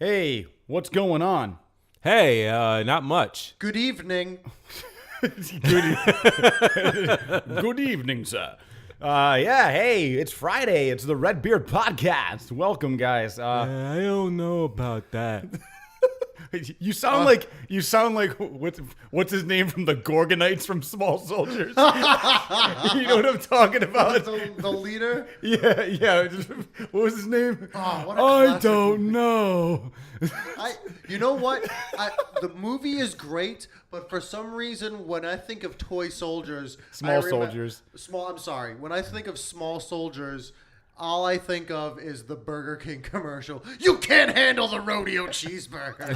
Hey, what's going on? Hey, not much. Good evening. Good evening, sir. Hey, it's Friday. It's the Redbeard Podcast. Welcome, guys. I don't know about that. You sound like what's his name from the Gorgonites from Small Soldiers? You know what I'm talking about? The leader? Yeah. What was his name? Oh, what a I classic don't movie. know. You know what? The movie is great, but for some reason, when I think of toy soldiers, Small Soldiers. I'm sorry. When I think of Small Soldiers, all I think of is the Burger King commercial. You can't handle the rodeo cheeseburger.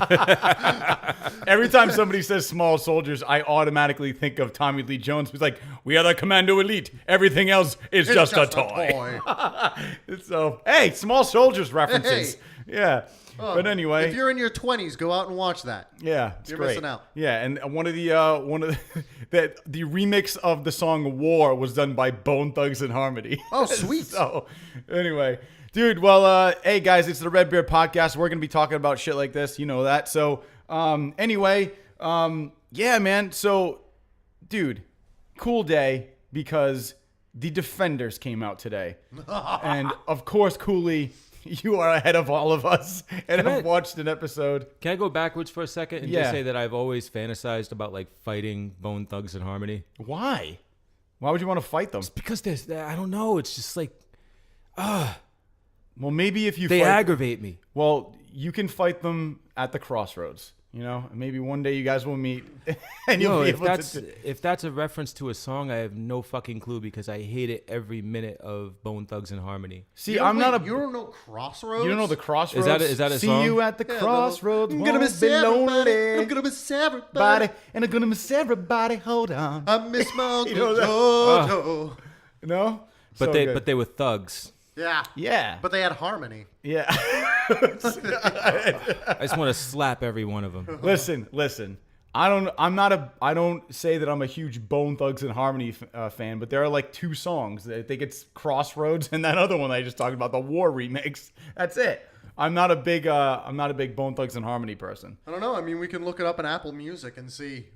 Every time somebody says Small Soldiers, I automatically think of Tommy Lee Jones, who's like, "We are the Commando Elite. Everything else is just a toy." So, hey, Small Soldiers references. Hey. Yeah. But anyway, If you're in your 20s, go out and watch that. yeah, it's You're great. missing out. Yeah, and the remix of the song "War" was done by Bone Thugs and Harmony. Oh, sweet. So, anyway, dude. Well, hey guys, it's the Redbeard Podcast. We're gonna be talking about shit like this, you know that. So, yeah, man. So, dude, cool day because the Defenders came out today, and of course, Cooley. You are ahead of all of us, and I've watched an episode. Can I go backwards for a second and Yeah. just say that I've always fantasized about like fighting Bone Thugs and Harmony? Why? Why would you want to fight them? Because I don't know. It's just like Well, maybe if you they fight, aggravate me. well, you can fight them at the crossroads. You know, and maybe one day you guys will meet, and you'll No, be if able that's to. if that's a reference to a song, I have no fucking clue because I hate it every minute of Bone Thugs and Harmony. See, You I'm not a. You don't know Crossroads? You don't know the crossroads. Is that a See song? you at the Yeah, crossroads. I'm Won't gonna miss everybody. lonely. I'm gonna miss everybody. Body, and I'm gonna miss everybody. Hold on. I miss my Uncle know that? Jojo. No, But So they good. but they were thugs. Yeah. Yeah, But they had harmony. yeah. I just want to slap every one of them. Listen. I don't say that I'm a huge Bone Thugs and Harmony fan, but there are like two songs. I think it's Crossroads and that other one I just talked about, the War remix. That's it. I'm not a big Bone Thugs and Harmony person. I don't know. I mean, we can look it up in Apple Music and see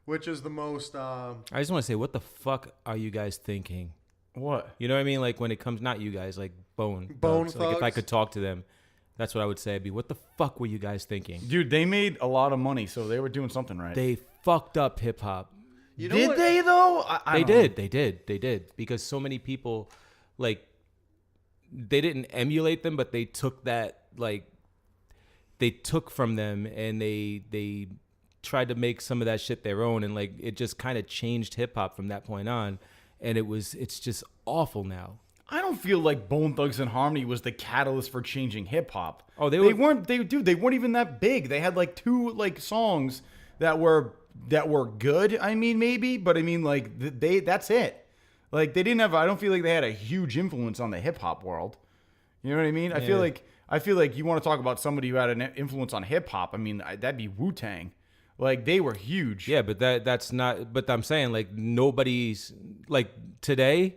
which is the most. I just want to say, what the fuck are you guys thinking? What? You know what I mean? Like when it comes, not you guys, like Bone Bone Thugs. Like if I Thugs. could talk to them, that's what I would say. I'd be, what the fuck were you guys thinking? Dude, they made a lot of money, so they were doing something right. They fucked up hip hop. You know Did what? they though? I don't know. They did. Because so many people, like, they didn't emulate them, but they took that, like, they took from them and they tried to make some of that shit their own, and like it just kind of changed hip hop from that point on, and it's just awful now. I don't feel like Bone Thugs and Harmony was the catalyst for changing hip hop. Oh, they weren't even that big. They had like two like songs that were good. I mean, maybe, but I mean, like that's it. Like they didn't have. I don't feel like they had a huge influence on the hip hop world. You know what I mean? I feel like you want to talk about somebody who had an influence on hip hop. I mean, that'd be Wu-Tang. Like they were huge. Yeah, but that's not. But I'm saying, like, nobody's like today.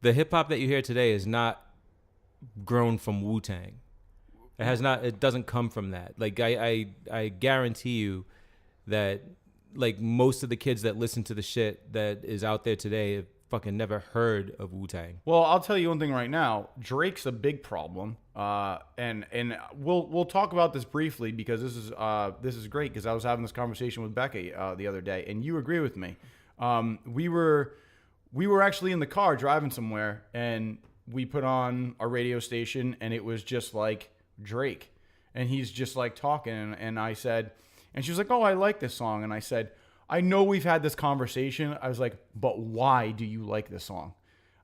The hip hop that you hear today is not grown from Wu-Tang. It has not. It doesn't come from that. Like I guarantee you that like most of the kids that listen to the shit that is out there today have fucking never heard of Wu-Tang. Well, I'll tell you one thing right now. Drake's a big problem, and we'll talk about this briefly because this is great because I was having this conversation with Becca the other day, and you agree with me. We were actually in the car driving somewhere, and we put on a radio station, and it was just like Drake, and he's just like talking, and I said, and she was like, "Oh, I like this song," and I said, "I know we've had this conversation." I was like, "But why do you like this song?"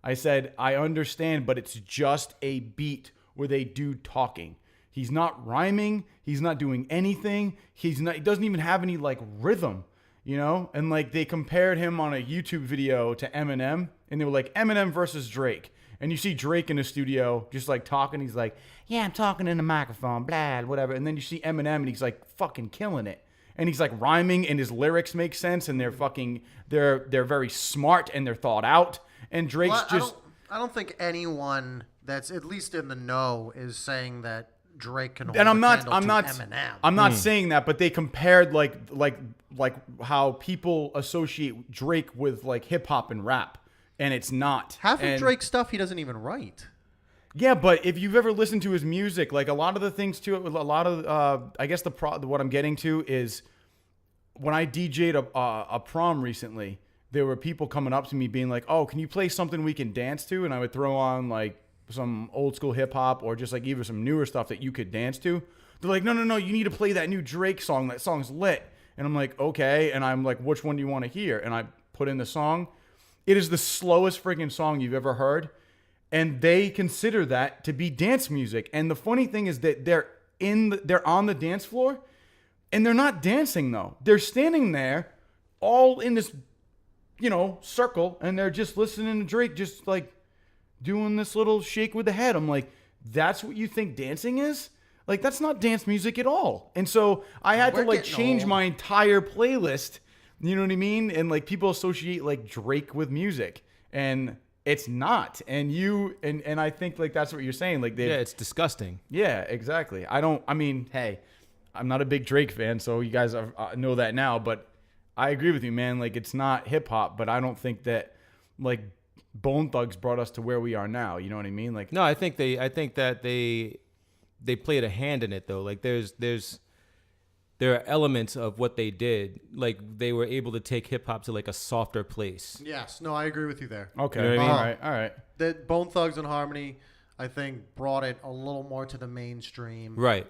I said, "I understand, but it's just a beat with a dude talking. He's not rhyming. He's not doing anything. He doesn't even have any like rhythm, you know?" And like they compared him on a YouTube video to Eminem, and they were like Eminem versus Drake. And you see Drake in the studio just like talking. He's like, "Yeah, I'm talking in the microphone, blah, whatever." And then you see Eminem and he's like fucking killing it. And he's like rhyming and his lyrics make sense and they're very smart and they're thought out. And Drake's I don't think anyone that's at least in the know is saying that Drake can hold And I'm a not candle to Eminem. I'm not saying that, but they compared like how people associate Drake with like hip hop and rap, and it's not. Half of And- Drake's stuff he doesn't even write. Yeah, but if you've ever listened to his music, like a lot of the things to it, a lot of I guess what I'm getting to is when I DJ'd a prom recently, there were people coming up to me being like, "Oh, can you play something we can dance to?" And I would throw on like some old school hip hop or just like even some newer stuff that you could dance to. They're like, no, you need to play that new Drake song. That song's lit. And I'm like, okay. And I'm like, which one do you want to hear? And I put in the song. It is the slowest freaking song you've ever heard. And they consider that to be dance music. And the funny thing is that they're on the dance floor and they're not dancing though. They're standing there all in this, circle, and they're just listening to Drake, just like doing this little shake with the head. I'm like, that's what you think dancing is? Like, that's not dance music at all. And so I had to like change my entire playlist. You know what I mean? And like people associate like Drake with music, and it's not. And and I think like that's what you're saying. Like, it's disgusting. Yeah, exactly. Hey, I'm not a big Drake fan, so you guys know that now. But I agree with you, man. Like, it's not hip hop, but I don't think that like Bone Thugs brought us to where we are now. You know what I mean? Like, No, I think that they played a hand in it though. Like there are elements of what they did. Like they were able to take hip hop to like a softer place. Yes, no, I agree with you there. okay, You know what I mean? all right. That Bone Thugs and Harmony, I think, brought it a little more to the mainstream. Right.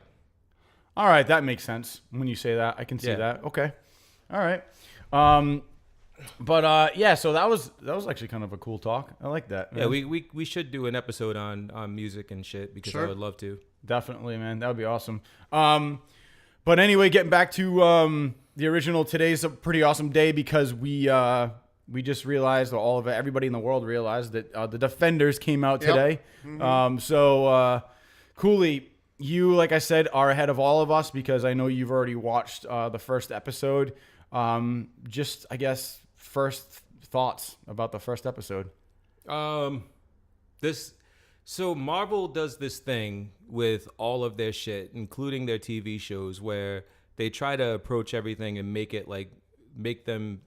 All right, that makes sense when you say that. I can see Yeah. that. Okay. All right. So that was actually kind of a cool talk. I like that. Yeah, man. we should do an episode on music and shit because Sure. I would love to. Definitely, man. That would be awesome. But anyway, getting back to the original, today's a pretty awesome day because we just realized, or everybody in the world realized that the Defenders came out Yep. today. Mm-hmm. Cooley, you, like I said, are ahead of all of us because I know you've already watched the first episode. Just, I guess, first thoughts about the first episode. So Marvel does this thing with all of their shit, including their TV shows, where they try to approach everything and make them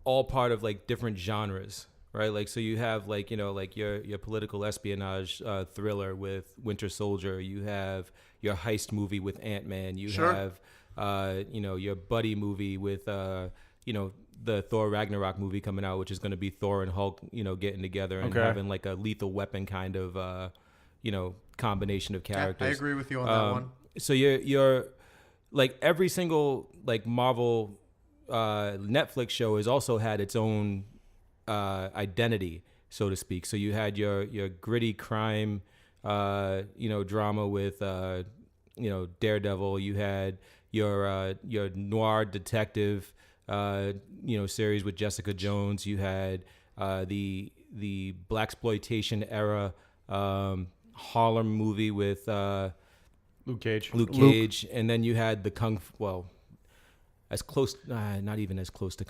all part of like different genres, right? Like, so you have like, like your political espionage thriller with Winter Soldier. You have your heist movie with Ant-Man. You Sure. have, your buddy movie with, the Thor Ragnarok movie coming out, which is going to be Thor and Hulk, getting together and Okay. having like a Lethal Weapon kind of, combination of Yeah, characters. I agree with you on that one. So you're like every single like Marvel Netflix show has also had its own identity, so to speak. So you had your gritty crime, drama with Daredevil. You had your noir detective, series with Jessica Jones. You had the blaxploitation era Harlem movie with Luke Cage. Luke Cage, and then you had the as close, not even as close to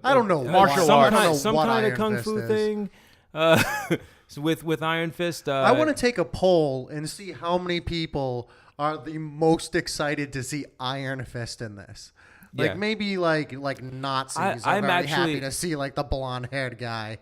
I don't know. Martial I arts. don't know some what kind of Iron kung Fist fu is. thing. So with Iron Fist, I want to take a poll and see how many people are the most excited to see Iron Fist in this. Like Yeah. maybe like Nazis are I'm very actually- happy to see like the blonde haired guy.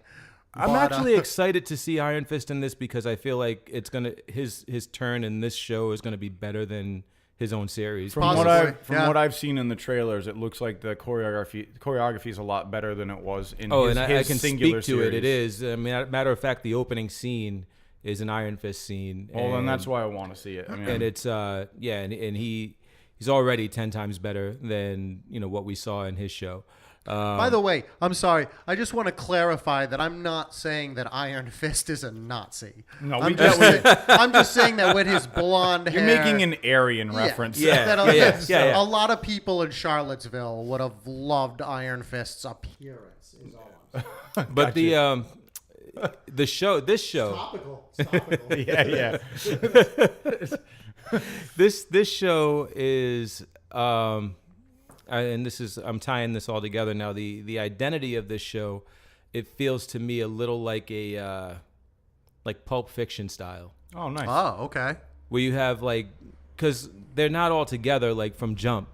I'm But, actually excited to see Iron Fist in this because I feel like it's gonna his turn in this show is gonna be better than his own series. From Possibly, what I've seen in the trailers, it looks like the choreography is a lot better than it was in Oh, his, and his I can singular speak to series. it. It is. I mean, matter of fact, the opening scene is an Iron Fist scene. Well, then and- that's why I want to see it. I mean, and it's and he's already 10 times better than what we saw in his show. By the way, I'm sorry. I just want to clarify that I'm not saying that Iron Fist is a Nazi. No, I'm just saying that with his blonde you're hair. making an Aryan reference. Yeah. that Yeah. A lot of people in Charlottesville would have loved Iron Fist's appearance. Is all I'm saying. But this show, Topical. yeah. this show is and this is I'm tying this all together now. The identity of this show, it feels to me a little like a like Pulp Fiction style, Oh, nice. Oh, okay. where you have like, because they're not all together like from jump.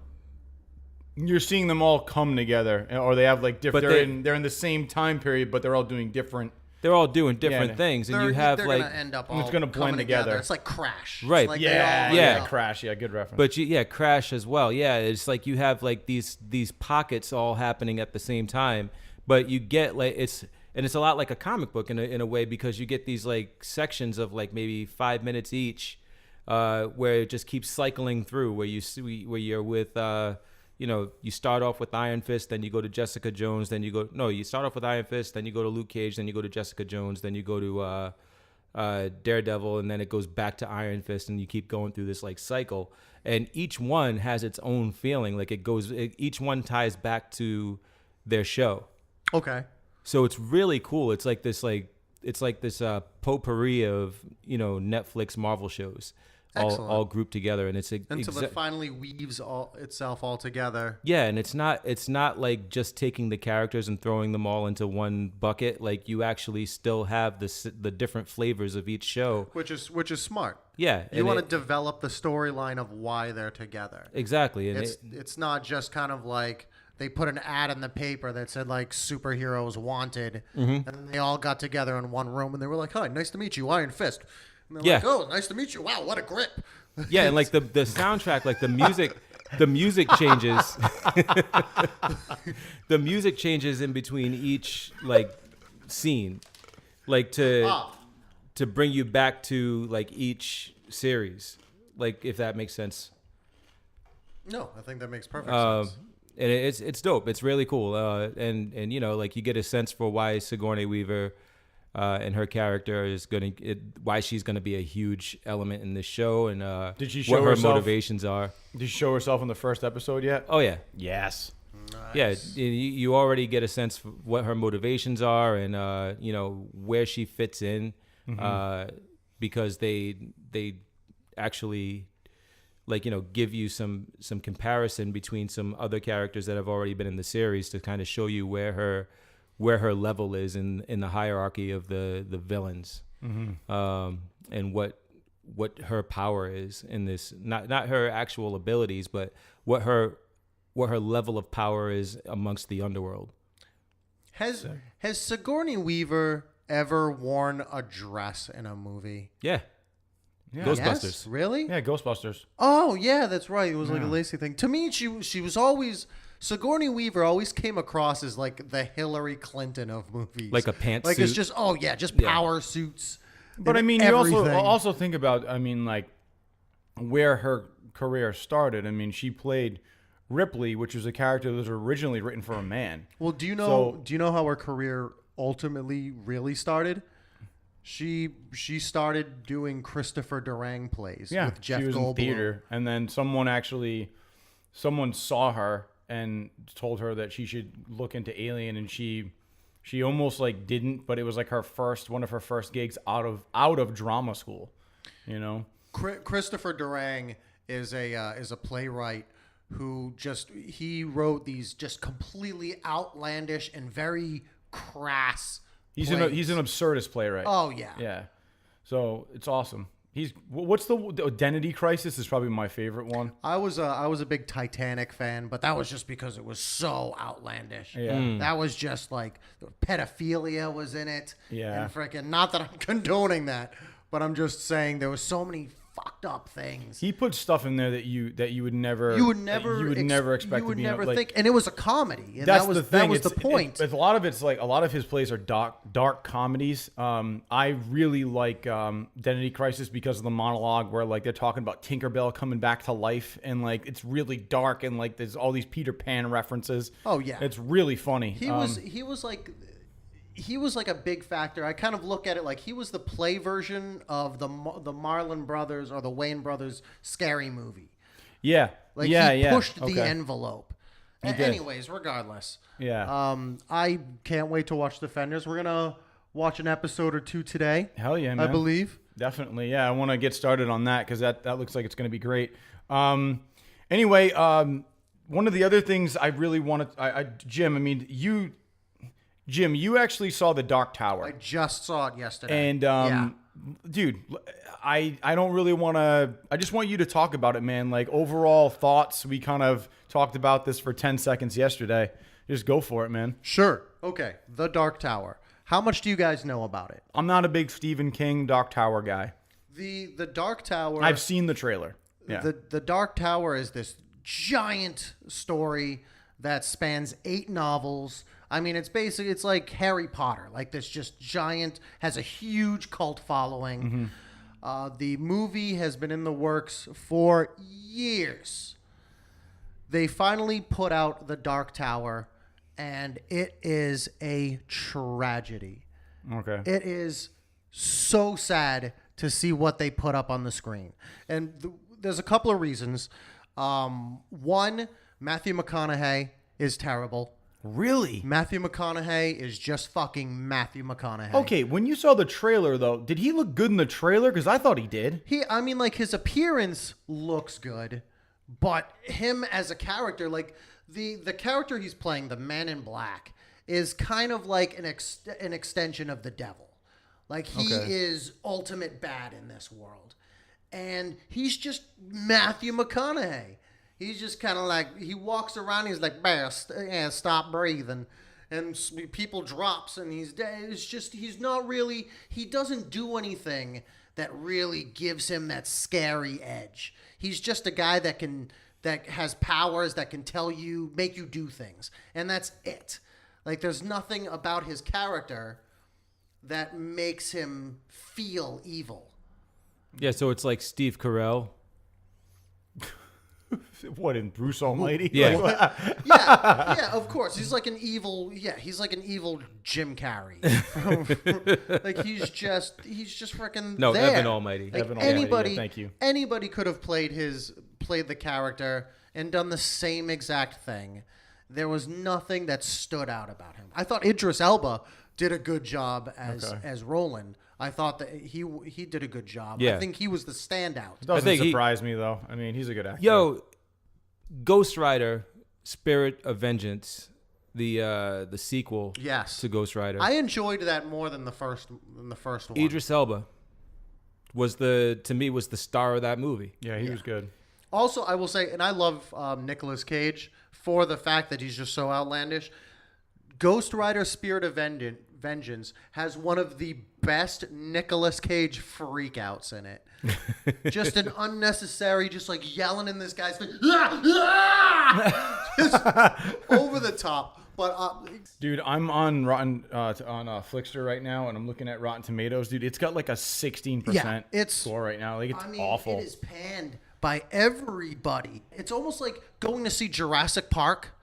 You're seeing them all come together, or they have like different. But they're in the same time period, but they're all doing different. They're all doing different things, and you have they're like gonna end up all it's gonna blend coming together. It's like Crash, Right. It's like Yeah. Crash. Yeah, good reference. But Crash as well. Yeah, it's like you have like these pockets all happening at the same time, but you get like it's a lot like a comic book in a way, because you get these like sections of like maybe 5 minutes each, where it just keeps cycling through, where you're with you start off with Iron Fist, then you go to Jessica Jones, then you start off with Iron Fist, then you go to Luke Cage, then you go to Jessica Jones, then you go to Daredevil, and then it goes back to Iron Fist, and you keep going through this like cycle. And each one has its own feeling. Like each one ties back to their show. Okay. So it's really cool. It's like this potpourri of Netflix Marvel shows. All grouped together, and it's until it finally weaves itself all together. Yeah, and it's not like just taking the characters and throwing them all into one bucket. Like you actually still have the different flavors of each show, which is smart. Yeah, you want to develop the storyline of why they're together. Exactly, and it's not just kind of like they put an ad in the paper that said like superheroes wanted, and then they all got together in one room and they were like, "Hi, nice to meet you, Iron Fist." And they're like, "Oh, nice to meet you. Wow, what a grip." Yeah, and like the soundtrack, like the music changes. The music changes in between each like scene, like to bring you back to like each series, like if that makes sense. No, I think that makes perfect sense. And it's dope. It's really cool. And like you get a sense for why Sigourney Weaver and her character is why she's gonna be a huge element in this show, and did she show what her herself, motivations are. Did she show herself in the first episode yet? Oh yeah. Yes. Nice. Yeah, you already get a sense for what her motivations are, and where she fits in, because they actually give you some comparison between some other characters that have already been in the series to kind of show you where her level is in the hierarchy of the villains, and what her power is in this, not her actual abilities, but what her level of power is amongst the underworld. Has Sigourney Weaver ever worn a dress in a movie? Yeah. Ghostbusters. Yes? Really? Yeah, Ghostbusters. Oh yeah, that's right. It was like a Lacey thing. To me, she was always. Sigourney Weaver always came across as like the Hillary Clinton of movies. Like a pantsuit. Like it's just power suits. But I mean, everything. you also think about, I mean, like where her career started. I mean, she played Ripley, which was a character that was originally written for a man. Well, do you know how her career ultimately really started? She started doing Christopher Durang plays with Jeff she was Goldblum. in theater, and then someone saw her and told her that she should look into Alien, and she almost like didn't, but it was like one of her first gigs out of drama school, Christopher Durang is a playwright who he wrote these just completely outlandish and very crass. He's an absurdist playwright. Oh yeah. Yeah. So it's awesome. What's the Identity Crisis is probably my favorite one. I was a big Titanic fan, but that was just because it was so outlandish. Yeah. That was just like pedophilia was in it. Yeah. And freaking, not that I'm condoning that, but I'm just saying there was so many fucked up things. He put stuff in there that you would never expect to be think, and it was a comedy. And that's that was the thing. That was the point. A lot of it's like a lot of his plays are dark comedies. I really like Identity Crisis because of the monologue where like they're talking about Tinkerbell coming back to life, and like it's really dark, and like there's all these Peter Pan references. Oh yeah, it's really funny. He was like a big factor. I kind of look at it like he was the play version of the Marlon Brothers or the Wayne Brothers Scary Movie. Yeah. Like he pushed the envelope. Anyways, regardless. Yeah. I can't wait to watch Defenders. We're going to watch an episode or two today. Hell yeah, man. I believe. Definitely. Yeah, I want to get started on that because that looks like it's going to be great. Anyway, one of the other things I really wanted, Jim, you actually saw The Dark Tower. I just saw it yesterday. And Dude, I don't really want to. I just want you to talk about it, man. Like overall thoughts. We kind of talked about this for 10 seconds yesterday. Just go for it, man. Sure. Okay. The Dark Tower. How much do you guys know about it? I'm not a big Stephen King Dark Tower guy. The Dark Tower. I've seen the trailer. Yeah. The Dark Tower is this giant story that spans 8 novels. I mean, it's like Harry Potter, like this just giant, has a huge cult following. Mm-hmm. The movie has been in the works for years. They finally put out The Dark Tower, and it is a tragedy. Okay. It is so sad to see what they put up on the screen. And there's a couple of reasons. One, Matthew McConaughey is terrible. Really? Matthew McConaughey is just fucking Matthew McConaughey. Okay, when you saw the trailer, though, did he look good in the trailer? Because I thought he did. I mean, like, his appearance looks good, but him as a character, like, the character he's playing, the Man in Black, is kind of like an extension of the devil. Like, he is ultimate bad in this world. And he's just Matthew McConaughey. He's just kind of like, he walks around, he's like, stop breathing. And people drops and he's dead. It's just, he's not really, he doesn't do anything that really gives him that scary edge. He's just a guy that has powers that can make you do things. And that's it. Like, there's nothing about his character that makes him feel evil. Yeah, so it's like Steve Carell. What, in Bruce Almighty? Yeah. yeah, of course. He's like an evil Jim Carrey. Like, he's just freaking No, there. Evan Almighty. Like, Evan Almighty, anybody, yeah, thank you. Anybody could have played the character and done the same exact thing. There was nothing that stood out about him. I thought Idris Elba did a good job as Roland. I thought that he did a good job. Yeah. I think he was the standout. It doesn't surprise me, though. I mean, he's a good actor. Yo, Ghost Rider, Spirit of Vengeance, the sequel to Ghost Rider. I enjoyed that more than the first one. Idris Elba was the star of that movie. Yeah, he was good. Also, I will say, and I love Nicolas Cage for the fact that he's just so outlandish. Ghost Rider Spirit of Vengeance has one of the best Nicolas Cage freakouts in it. Just an unnecessary, just like yelling in this guy's face. Just over the top. But dude, I'm on Flickster right now, and I'm looking at Rotten Tomatoes. Dude, it's got like a 16% score right now. Like, it's awful. It is panned by everybody. It's almost like going to see Jurassic Park,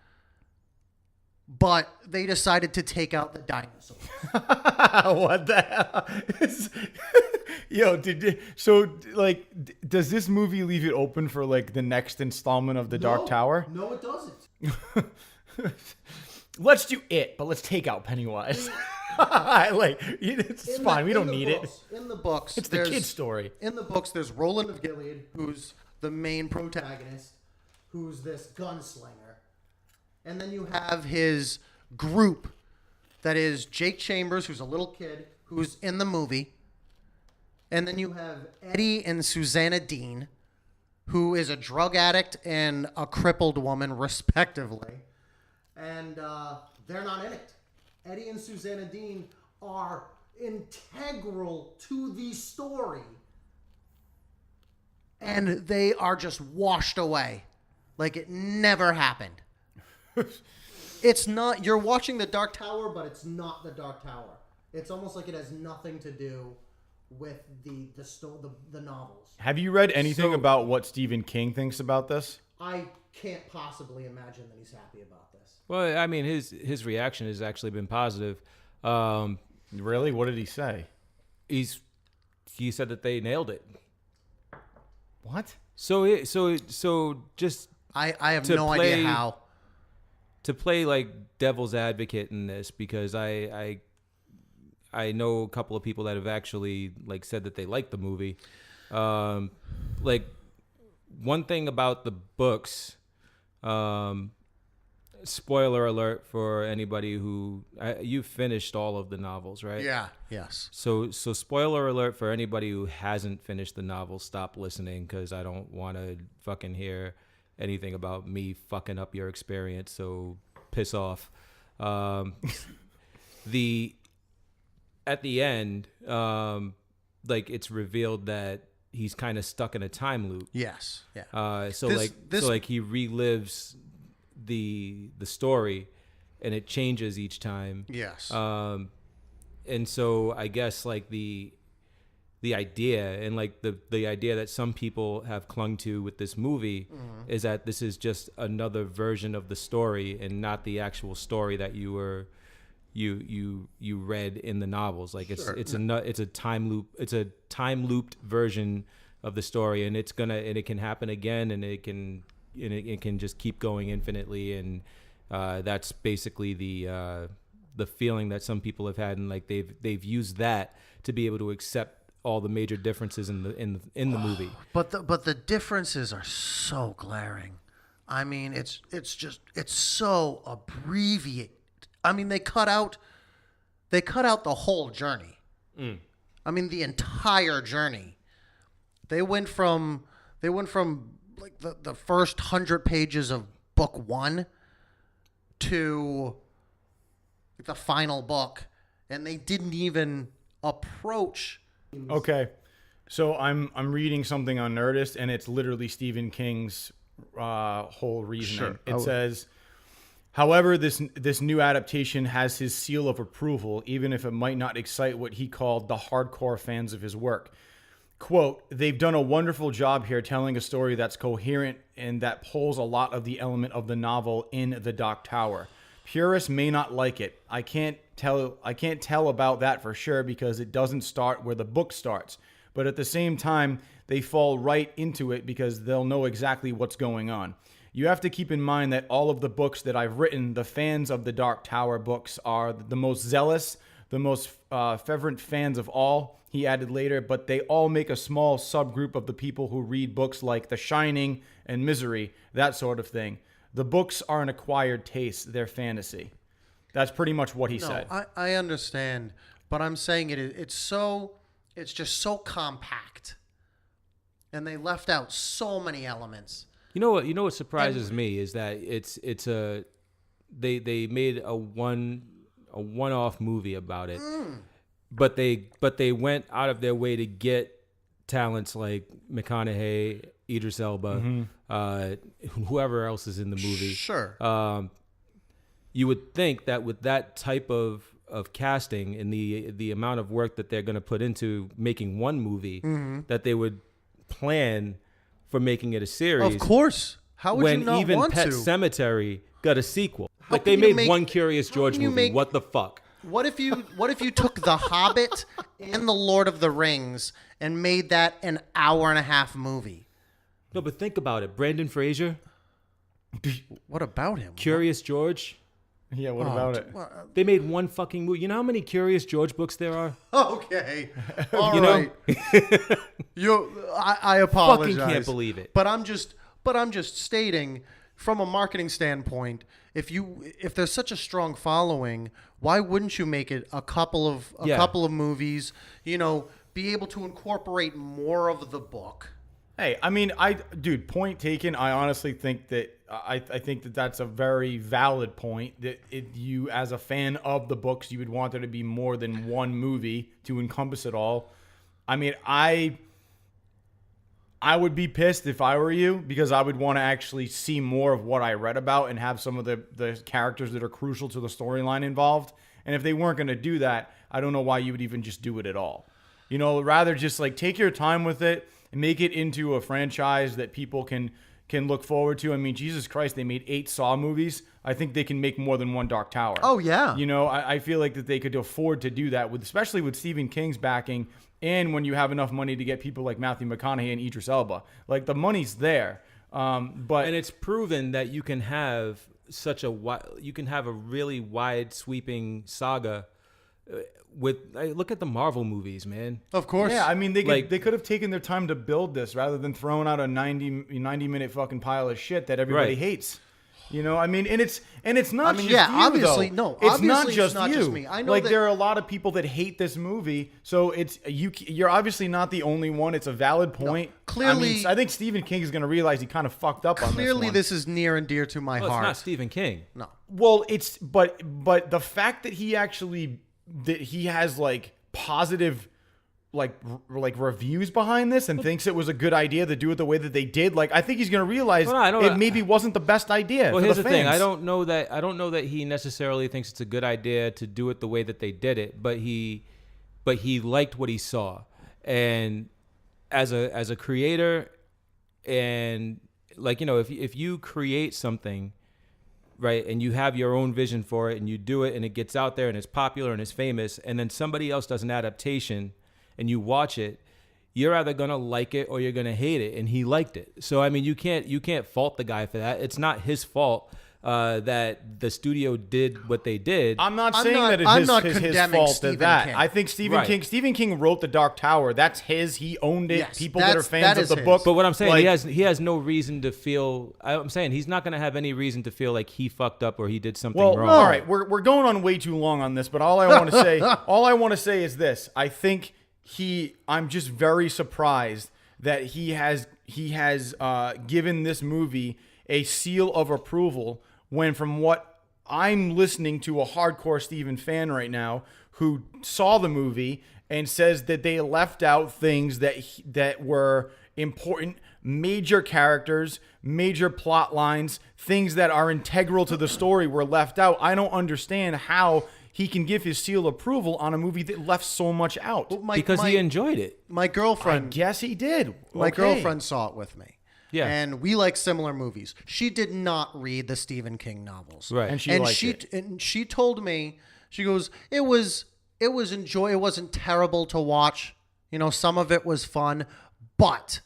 but they decided to take out the dinosaurs. What the hell? Yo, does this movie leave it open for like the next installment of the Dark Tower? No, it doesn't. Let's do it, but let's take out Pennywise. It's fine. We don't need it. In the books, it's the kid's story. In the books, there's Roland of Gilead, who's the main protagonist, who's this gunslinger. And then you have his group that is Jake Chambers, who's a little kid, who's in the movie. And then you have Eddie and Susanna Dean, who is a drug addict and a crippled woman, respectively. And they're not in it. Eddie and Susanna Dean are integral to the story. And they are just washed away like it never happened. It's not, you're watching The Dark Tower, but it's not The Dark Tower. It's almost like it has nothing to do with the novels. Have you read anything about what Stephen King thinks about this? I can't possibly imagine that he's happy about this. Well, I mean, his reaction has actually been positive. Really? What did he say? He said that they nailed it. What? So just I have no idea how. To play like devil's advocate in this, because I know a couple of people that have actually like said that they like the movie. Like, one thing about the books, spoiler alert for anybody who you finished all of the novels, right? Yeah. Yes. So spoiler alert for anybody who hasn't finished the novel. Stop listening, because I don't want to fucking hear anything about me fucking up your experience. So piss off. At the end, like it's revealed that he's kind of stuck in a time loop. Yes. Yeah. So he relives the story, and it changes each time. Yes. And so I guess like the idea, and like the idea that some people have clung to with this movie is that this is just another version of the story and not the actual story that you read in the novels. Like it's a time looped version of the story, and it can happen again, and it can just keep going infinitely, and that's basically the feeling that some people have had, and like they've used that to be able to accept all the major differences in the movie. But the differences are so glaring. I mean, it's so abbreviated. I mean, they cut out the whole journey. I mean, the entire journey. They went from like the first 100 pages of book 1 to the final book, and they didn't even approach. Okay, so I'm reading something on Nerdist, and it's literally Stephen King's whole reasoning. Sure. It says, however, this new adaptation has his seal of approval, even if it might not excite what he called the hardcore fans of his work. Quote, they've done a wonderful job here telling a story that's coherent and that pulls a lot of the element of the novel in The Dark Tower. Purists may not like it. I can't tell about that for sure because it doesn't start where the book starts. But at the same time, they fall right into it because they'll know exactly what's going on. You have to keep in mind that all of the books that I've written, the fans of the Dark Tower books are the most zealous, the most fervent fans of all, he added later, but they all make a small subgroup of the people who read books like The Shining and Misery, that sort of thing. The books are an acquired taste. They're fantasy. That's pretty much what he said. I understand, but I'm saying it's just so compact, and they left out so many elements. You know what surprises me is that they made a one-off movie about it, but they went out of their way to get talents like McConaughey, Idris Elba, whoever else is in the movie. Sure. You would think that with that type of casting and the amount of work that they're going to put into making one movie, that they would plan for making it a series. Of course. How would you not even want Pet to? Cemetery got a sequel. Like can they you made one Curious George movie. What the fuck? What if you took The Hobbit and The Lord of the Rings and made that an hour-and-a-half movie? No, but think about it. Brandon Fraser. What about him? Curious George. Yeah, what about it? They made one fucking movie. You know how many Curious George books there are? Okay. All You know? right. I apologize. Fucking can't believe it. But I'm just stating from a marketing standpoint, if there's such a strong following, why wouldn't you make it a couple of movies, be able to incorporate more of the book? Hey, I mean, dude, point taken. I honestly think that I think that that's a very valid point. That you, as a fan of the books, you would want there to be more than one movie to encompass it all. I mean, I would be pissed if I were you because I would want to actually see more of what I read about and have some of the characters that are crucial to the storyline involved. And if they weren't going to do that, I don't know why you would even just do it at all. Rather just like take your time with it and make it into a franchise that people can look forward to. I mean, Jesus Christ, they made 8 Saw movies. I think they can make more than one Dark Tower. Oh, yeah. I feel like that they could afford to do that, especially with Stephen King's backing and when you have enough money to get people like Matthew McConaughey and Idris Elba. Like, the money's there. And it's proven that you can have a really wide sweeping saga look at the Marvel movies, man. Of course. Yeah, I mean, they could have taken their time to build this rather than throwing out a 90-minute fucking pile of shit that everybody hates. You know, I mean, and it's not just you, obviously, though. no, it's obviously not it's just not you. just me. I know like that- there are a lot of people that hate this movie, so it's you're obviously not the only one. It's a valid point. clearly- I think Stephen King is going to realize he kind of fucked up on this Clearly, one. this is near and dear to my Well, heart. it's not Stephen King. No. Well, it's but the fact that he has like positive like reviews behind this and thinks it was a good idea to do it the way that they did, like I think he's going to realize it maybe wasn't the best idea. Well, for here's the the thing. fans. I don't know that he necessarily thinks it's a good idea to do it the way that they did it, but he liked what he saw. And as a creator, and like, you know, if you create something, right, and you have your own vision for it and you do it and it gets out there and it's popular and it's famous, and then somebody else does an adaptation and you watch it, you're either going to like it or you're going to hate it. And he liked it. So, I mean, you can't fault the guy for that. It's not his fault that the studio did what they did. I'm not saying not- that it's I'm his, not his condemning fault Stephen that. King. I think Stephen King wrote The Dark Tower. That's his. He owned it. Yes, People that are that fans of is the his. book. But what I'm saying, like, he has no reason to feel. I'm saying he's not going to have any reason to feel like he fucked up or he did something well, wrong. all right, we're going on way too long on this, but all I want to say is this. I think I'm just very surprised that he has given this movie a seal of approval when, from what I'm listening to, a hardcore Stephen fan right now who saw the movie and says that they left out things that were important, major characters, major plot lines, things that are integral to the story were left out. I don't understand how he can give his seal of approval on a movie that left so much out. Because he enjoyed it. My I girlfriend, guess he did. my Okay. girlfriend saw it with me. Yeah. And we like similar movies. She did not read the Stephen King novels. Right. And she liked it. And she told me, she goes, it was enjoy. It wasn't terrible to watch. You know, some of it was fun, but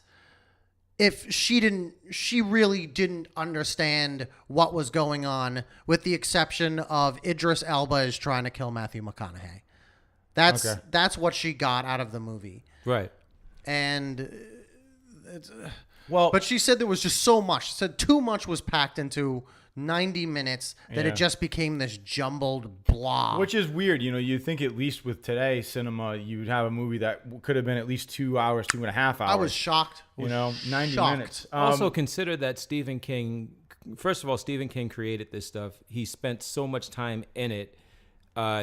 she really didn't understand what was going on, with the exception of Idris Elba is trying to kill Matthew McConaughey. That's what she got out of the movie. Right. And Well, but she said there was just so much. She said too much was packed into 90 minutes that Yeah. it just became this jumbled blob. which is weird. You know, you think at least with today's cinema, you'd have a movie that could have been at least 2 hours, 2.5 hours. I was shocked. You know, 90 shocked. minutes. Also consider that Stephen King, first of all, Stephen King created this stuff. He spent so much time in it.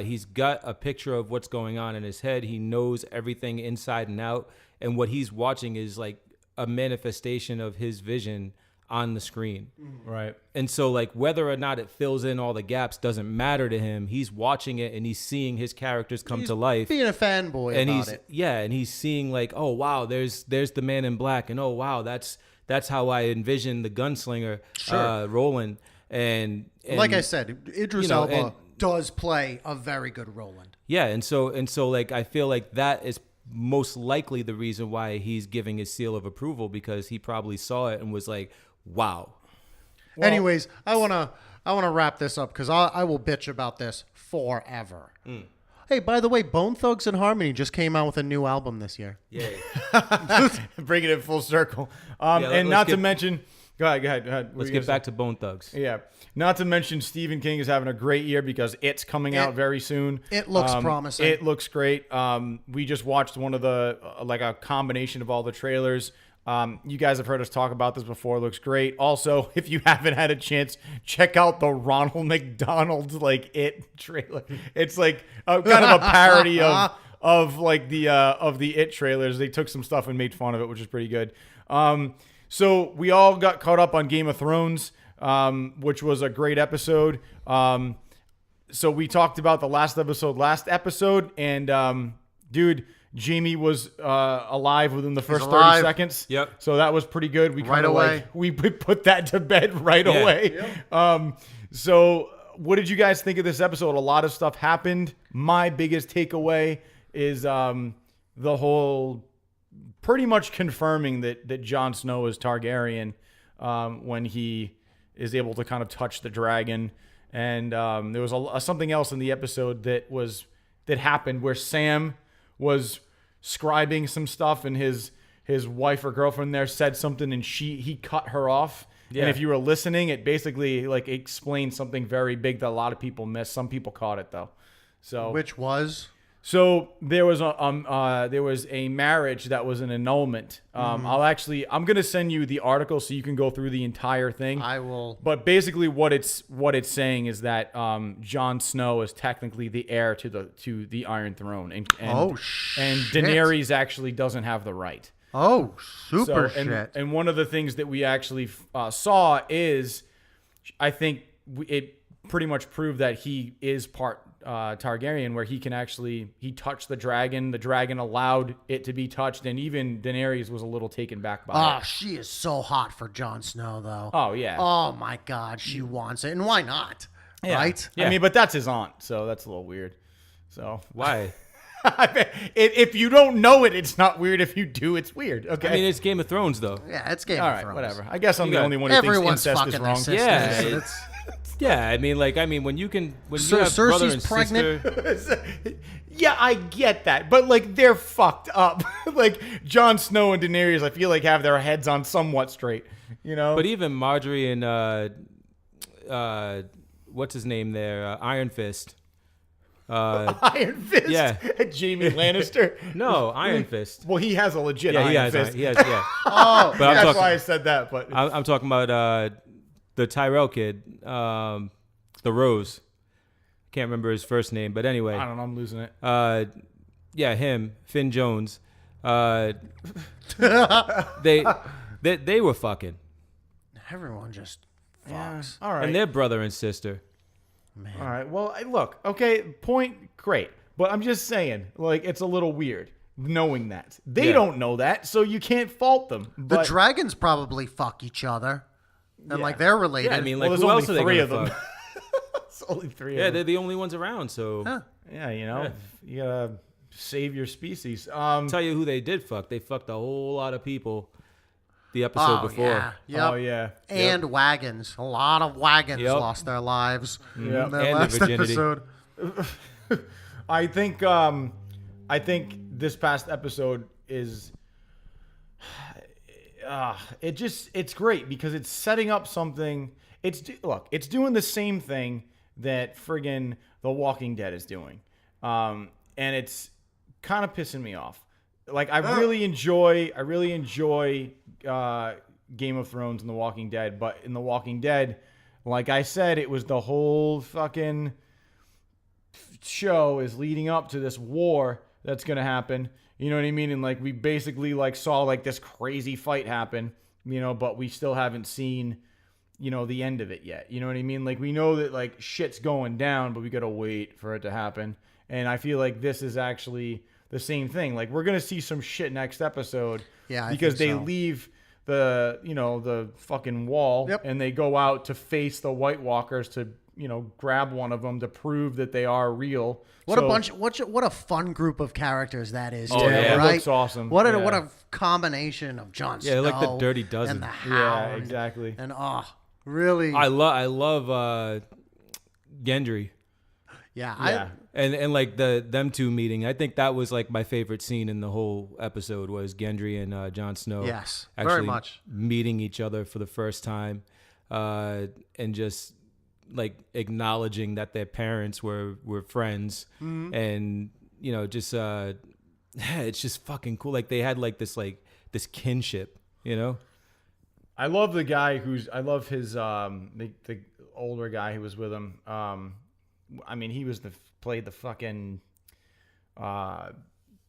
He's got a picture of what's going on in his head. He knows everything inside and out. And what he's watching is like a manifestation of his vision on the screen. Right. And so like whether or not it fills in all the gaps doesn't matter to him. He's watching it and he's seeing his characters come to life. Being a fanboy And about it. and he's seeing like, oh wow, there's the man in black, and oh wow, that's how I envision the gunslinger Roland. And Like I said, Idris you know, Elba and- does play a very good Roland. yeah, and so like I feel like that is most likely the reason why he's giving his seal of approval, because he probably saw it and was like, wow. Anyways, I wanna wrap this up because I will bitch about this forever. Hey, by the way, Bone Thugs and Harmony just came out with a new album this year. Yay. Bringing it full circle. let's And not to get- mention, go ahead. What Let's were you get gonna back say? to Bone Thugs. Yeah. Not to mention Stephen King is having a great year because It's coming out very soon. It looks promising. It looks great. We just watched one of the, like a combination of all the trailers. You guys have heard us talk about this before. It looks great. Also, if you haven't had a chance, check out the Ronald McDonald like It trailer. It's like kind of a parody of like the It trailers. They took some stuff and made fun of it, which is pretty good. So we all got caught up on Game of Thrones, which was a great episode. So we talked about the last episode, and dude, Jamie was alive within the first 30 alive. seconds. Yep. So that was pretty good. We Right kinda, away. like, we put that to bed right Yeah. away. So what did you guys think of this episode? A lot of stuff happened. My biggest takeaway is the whole pretty much confirming that Jon Snow is Targaryen when he is able to kind of touch the dragon. And there was something else in the episode that happened where Sam was scribing some stuff in his his wife or girlfriend there said something and he cut her off. Yeah. And if you were listening, it basically like explained something very big that a lot of people missed. Some people caught it though. So Which was? So there was a marriage that was an annulment. I'm gonna send you the article so you can go through the entire thing. I will. But basically, what it's saying is that Jon Snow is technically the heir to the Iron Throne, and Daenerys actually doesn't have the right. Oh, super So, shit. And one of the things that we actually saw is, I think it pretty much proved that he is part Targaryen, where he touched the dragon. The dragon allowed it to be touched, and even Daenerys was a little taken back by it. She is so hot for Jon Snow, though. Oh, yeah. Oh, my God. She wants it. And why not? Yeah. Right? Yeah. I mean, but that's his aunt, so that's a little weird. So Why? if you don't know it, it's not weird. If you do, it's weird. Okay. I mean, it's Game of Thrones, though. Yeah, it's Game all of right, Thrones. whatever. I guess I'm the only one who thinks Everyone's incest is fucking wrong. their sisters. Yeah, yeah. I mean, when you have Cersei's brother and pregnant. sister, Yeah, I get that, but like they're fucked up. Like Jon Snow and Daenerys, I feel like have their heads on somewhat straight. You know. but even Marjorie and what's his name there, Iron Fist. Iron Fist. Yeah. Jamie Lannister. No, Iron Fist. Well, he has a legit Yeah, Iron Fist. he has. Yeah. Oh, But I'm that's talking- why I said that. But I'm talking about the Tyrell kid, the Rose. Can't remember his first name, but anyway. I don't know. I'm losing it. Yeah, him, Finn Jones. They were fucking, Everyone just Yeah. fucks. All right. and they're brother and sister. Man. All right. Well, look. Okay. Point. Great. But I'm just saying, like, it's a little weird knowing that they Yeah. don't know that, so you can't fault them. The But, dragons probably fuck each other. And, Yeah. like, they're related. Yeah, I mean, well, like, there's who only else are they 3 gonna of them. fuck? It's only 3 Yeah, of they're them. the only ones around. So Huh. Yeah. You know, Yeah. you gotta save your species. tell you who they did fuck. They fucked a whole lot of people. The episode before. Yeah. Yep. Oh yeah. And wagons. A lot of wagons Yep. lost their lives Yep. in that And their last virginity. episode. I think this past episode is it's great because it's setting up something. It's doing the same thing that friggin' The Walking Dead is doing, and it's kind of pissing me off. Like I really enjoy Game of Thrones and The Walking Dead, but in The Walking Dead, like I said, it was the whole fucking show is leading up to this war that's gonna happen. You know what I mean? And like we basically like saw like this crazy fight happen, you know, but we still haven't seen, you know, the end of it yet. You know what I mean? Like we know that like shit's going down, but we gotta wait for it to happen. And I feel like this is actually the same thing. Like we're gonna see some shit next episode. Yeah, I because think they so. leave the fucking wall Yep. and they go out to face the White Walkers to, you know, grab one of them to prove that they are real. What a fun group of characters that is. Oh, too, yeah. It right? looks awesome. What a Yeah. combination of Jon Yeah, Snow like the Dirty Dozen. and the Yeah, Hound. exactly. And really, I love Gendry. yeah. And like them two meeting, I think that was like my favorite scene in the whole episode was Gendry and Jon Snow. Yes, actually very much. meeting each other for the first time, and just like acknowledging that their parents were friends, and you know just it's just fucking cool. Like they had like this kinship, you know. I love the guy I love his the older guy who was with him. I mean, he was played the fucking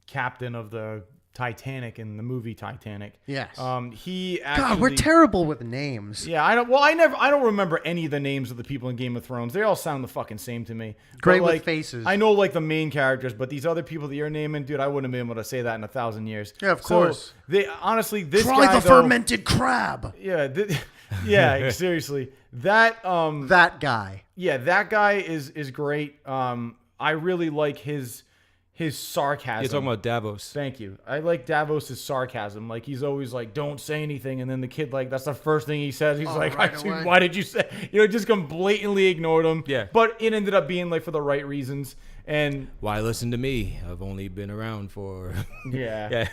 captain of the Titanic in the movie Titanic. Yes. He actually, God, we're terrible with names. Yeah, I don't remember any of the names of the people in Game of Thrones. They all sound the fucking same to me. Great But, with like, faces. I know like the main characters, but these other people that you're naming, dude, I wouldn't have been able to say that in 1,000 years. Yeah, of So, course. They honestly, this Try guy the though, fermented crab. Yeah, yeah, seriously. That That guy. yeah, that guy is great. I really like his sarcasm. You're talking about Davos. Thank you. I like Davos' sarcasm. Like he's always like, "Don't say anything," and then the kid like that's the first thing he says. He's like, right "Dude, away. why did you say?" You know, just blatantly ignored him. Yeah. But it ended up being like for the right reasons. And Why listen to me? I've only been around for yeah, yeah.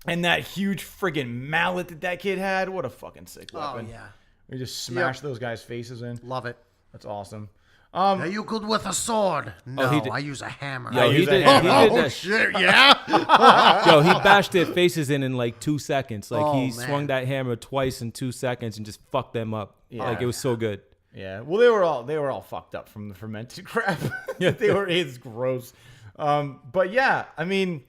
And that huge friggin' mallet that kid had. What a fucking sick weapon. Oh, yeah. We just smashed those guys' faces in. Love it. That's awesome. Are you good with a sword? No, I use a hammer. Yo, he did that shit, yeah. Yo, he bashed their faces in like 2 seconds. Like he man. swung that hammer twice in 2 seconds and just fucked them up. Yeah. Like it was so good. Yeah. Well, they were all fucked up from the fermented crap. It's gross. But yeah, I mean,